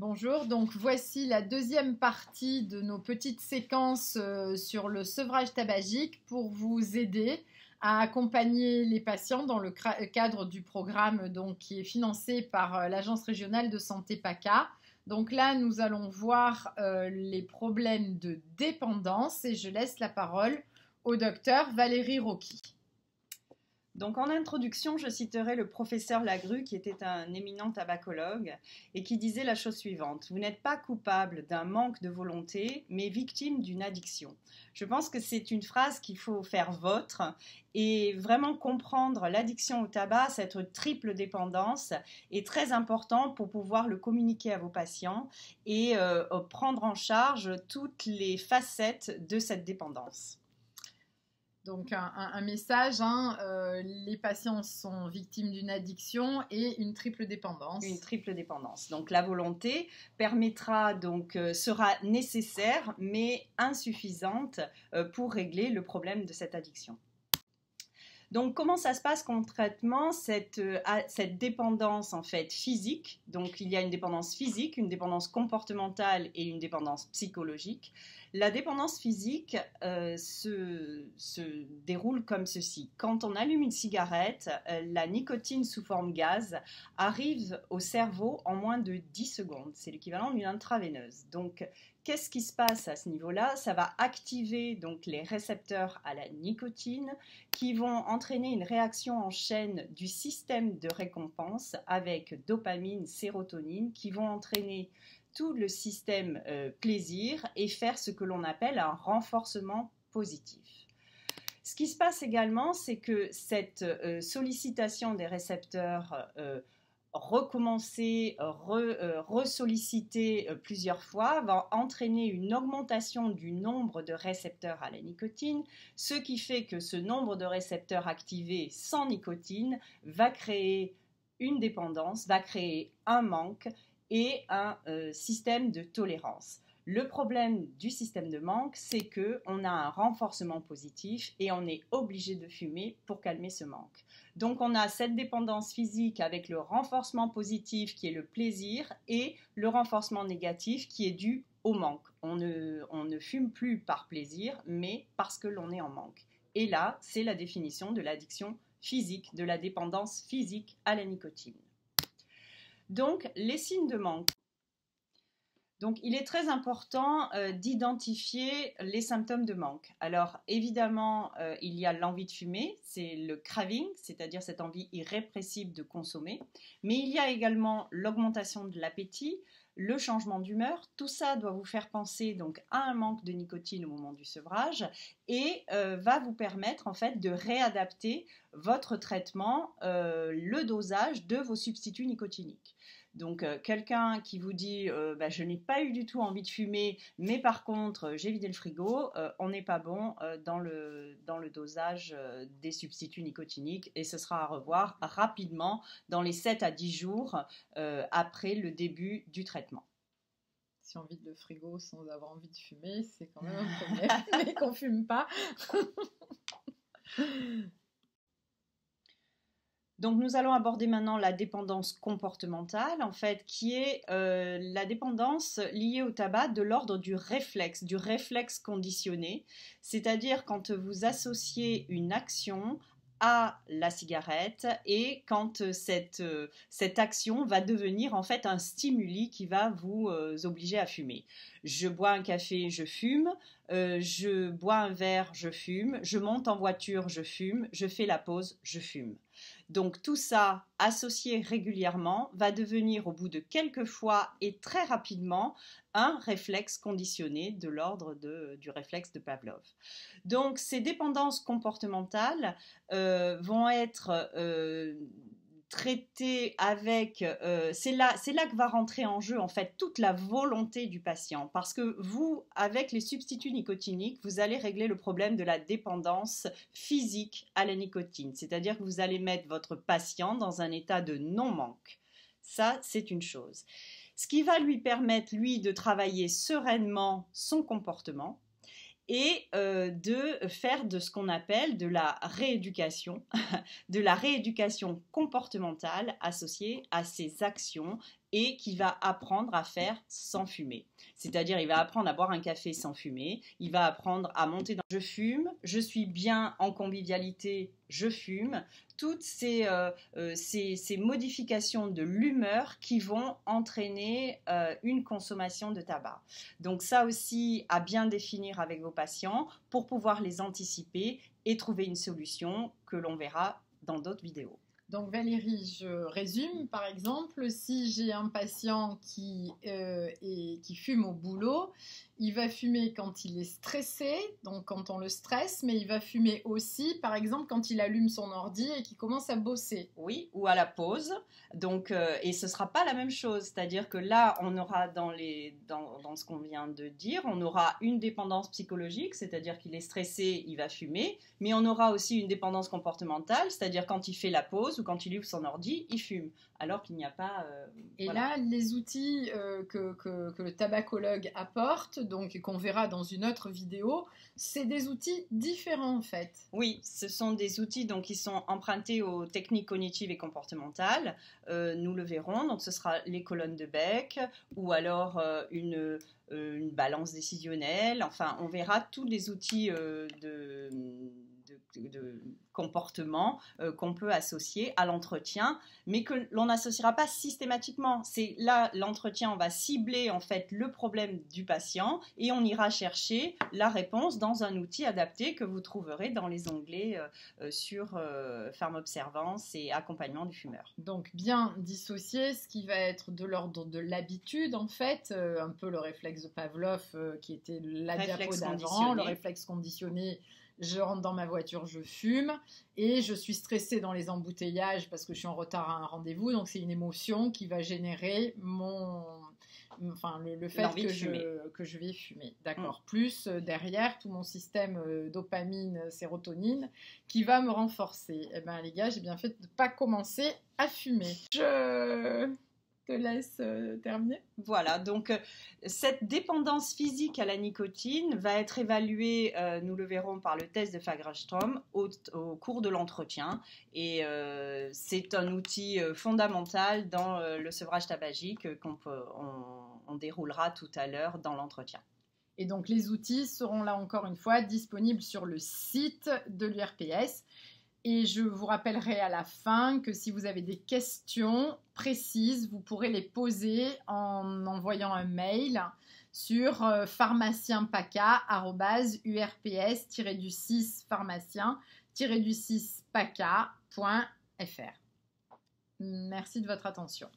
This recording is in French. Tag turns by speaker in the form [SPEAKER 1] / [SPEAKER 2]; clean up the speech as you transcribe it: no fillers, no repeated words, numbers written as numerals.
[SPEAKER 1] Bonjour, donc voici la deuxième partie de nos petites séquences sur le sevrage tabagique pour vous aider à accompagner les patients dans le cadre du programme qui est financé par l'Agence régionale de santé PACA. Donc là, nous allons voir les problèmes de dépendance et je laisse la parole au docteur Valérie Rocky.
[SPEAKER 2] Donc en introduction, je citerai le professeur Lagrue qui était un éminent tabacologue et qui disait la chose suivante: vous n'êtes pas coupable d'un manque de volonté, mais victime d'une addiction. Je pense que c'est une phrase qu'il faut faire vôtre et vraiment comprendre l'addiction au tabac, cette triple dépendance est très important pour pouvoir le communiquer à vos patients et prendre en charge toutes les facettes de cette dépendance.
[SPEAKER 1] Donc un message, les patients sont victimes d'une addiction et une triple dépendance.
[SPEAKER 2] Une triple dépendance. Donc la volonté sera nécessaire mais insuffisante pour régler le problème de cette addiction. Donc, comment ça se passe concrètement, cette dépendance en fait physique? Donc, il y a une dépendance physique, une dépendance comportementale et une dépendance psychologique. La dépendance physique se déroule comme ceci. Quand on allume une cigarette, la nicotine sous forme gaz arrive au cerveau en moins de 10 secondes. C'est l'équivalent d'une intraveineuse. Donc, qu'est-ce qui se passe à ce niveau-là? Ça va activer donc les récepteurs à la nicotine qui vont entraîner une réaction en chaîne du système de récompense avec dopamine, sérotonine qui vont entraîner tout le système plaisir et faire ce que l'on appelle un renforcement positif. Ce qui se passe également, c'est que cette sollicitation des récepteurs recommencer, ressolliciter plusieurs fois va entraîner une augmentation du nombre de récepteurs à la nicotine, ce qui fait que ce nombre de récepteurs activés sans nicotine va créer une dépendance, va créer un manque et un système de tolérance. Le problème du système de manque, c'est qu'on a un renforcement positif et on est obligé de fumer pour calmer ce manque. Donc on a cette dépendance physique avec le renforcement positif qui est le plaisir et le renforcement négatif qui est dû au manque. On ne fume plus par plaisir, mais parce que l'on est en manque. Et là, c'est la définition de l'addiction physique, de la dépendance physique à la nicotine. Donc, les signes de manque. Donc, il est très important d'identifier les symptômes de manque. Alors, évidemment, il y a l'envie de fumer, c'est le craving, c'est-à-dire cette envie irrépressible de consommer. Mais il y a également l'augmentation de l'appétit, le changement d'humeur. Tout ça doit vous faire penser donc à un manque de nicotine au moment du sevrage et va vous permettre en fait de réadapter votre traitement, le dosage de vos substituts nicotiniques. Donc quelqu'un qui vous dit je n'ai pas eu du tout envie de fumer, mais par contre j'ai vidé le frigo, on n'est pas bon dans le dosage des substituts nicotiniques et ce sera à revoir rapidement dans les 7 à 10 jours après le début du traitement.
[SPEAKER 1] Si on vide le frigo sans avoir envie de fumer, c'est quand même un problème, mais qu'on ne fume pas.
[SPEAKER 2] Donc nous allons aborder maintenant la dépendance comportementale, en fait, qui est la dépendance liée au tabac de l'ordre du réflexe conditionné, c'est-à-dire quand vous associez une action à la cigarette et quand cette action va devenir en fait un stimuli qui va vous obliger à fumer. Je bois un café, je fume, je bois un verre, je fume, je monte en voiture, je fume, je fais la pause, je fume. Donc tout ça, associé régulièrement, va devenir au bout de quelques fois et très rapidement un réflexe conditionné de l'ordre du réflexe de Pavlov. Donc ces dépendances comportementales vont être traitées avec... c'est là que va rentrer en jeu en fait toute la volonté du patient parce que vous, avec les substituts nicotiniques, vous allez régler le problème de la dépendance physique à la nicotine, c'est-à-dire que vous allez mettre votre patient dans un état de non-manque. Ça, c'est une chose. Ce qui va lui permettre, lui, de travailler sereinement son comportement et de faire de ce qu'on appelle de la rééducation comportementale associée à ses actions et qui va apprendre à faire sans fumer. C'est-à-dire, il va apprendre à boire un café sans fumer, il va apprendre à monter dans... Je fume, je suis bien en convivialité, je fume. Toutes ces modifications de l'humeur qui vont entraîner une consommation de tabac. Donc ça aussi, à bien définir avec vos patients pour pouvoir les anticiper et trouver une solution que l'on verra dans d'autres vidéos.
[SPEAKER 1] Donc Valérie, je résume. Par exemple, si j'ai un patient qui fume au boulot, il va fumer quand il est stressé, donc quand on le stresse, mais il va fumer aussi, par exemple, quand il allume son ordi et qu'il commence à bosser.
[SPEAKER 2] Oui, ou à la pause. Donc, et ce ne sera pas la même chose. C'est-à-dire que là, on aura dans ce qu'on vient de dire, on aura une dépendance psychologique, c'est-à-dire qu'il est stressé, il va fumer, mais on aura aussi une dépendance comportementale, c'est-à-dire quand il fait la pause ou quand il ouvre son ordi, il fume, alors qu'il n'y a pas...
[SPEAKER 1] Et
[SPEAKER 2] voilà.
[SPEAKER 1] là, les outils que le tabacologue apporte, donc qu'on verra dans une autre vidéo, c'est des outils différents en fait.
[SPEAKER 2] Oui, ce sont des outils donc, qui sont empruntés aux techniques cognitives et comportementales. Nous le verrons, donc ce sera les colonnes de Beck ou alors une balance décisionnelle. Enfin, on verra tous les outils de comportement qu'on peut associer à l'entretien, mais que l'on n'associera pas systématiquement. C'est là, l'entretien, on va cibler en fait le problème du patient et on ira chercher la réponse dans un outil adapté que vous trouverez dans les onglets sur pharmobservance et accompagnement du fumeur.
[SPEAKER 1] Donc bien dissocier ce qui va être de l'ordre de l'habitude en fait, un peu le réflexe de Pavlov qui était la diapo d'avant, le réflexe conditionné. Je rentre dans ma voiture, je fume et je suis stressée dans les embouteillages parce que je suis en retard à un rendez-vous. Donc, c'est une émotion qui va générer le fait que je vais fumer. D'accord. Plus derrière, tout mon système dopamine, sérotonine qui va me renforcer. Eh bien, les gars, j'ai bien fait de ne pas commencer à fumer. Je te laisse terminer.
[SPEAKER 2] Voilà, donc cette dépendance physique à la nicotine va être évaluée, nous le verrons, par le test de Fagerström au cours de l'entretien. Et c'est un outil fondamental dans le sevrage tabagique qu'on déroulera tout à l'heure dans l'entretien.
[SPEAKER 1] Et donc les outils seront là encore une fois disponibles sur le site de l'URPS. Et je vous rappellerai à la fin que si vous avez des questions précises, vous pourrez les poser en envoyant un mail sur pharmacien-paca@urps-pharmacien-paca.fr. Merci de votre attention.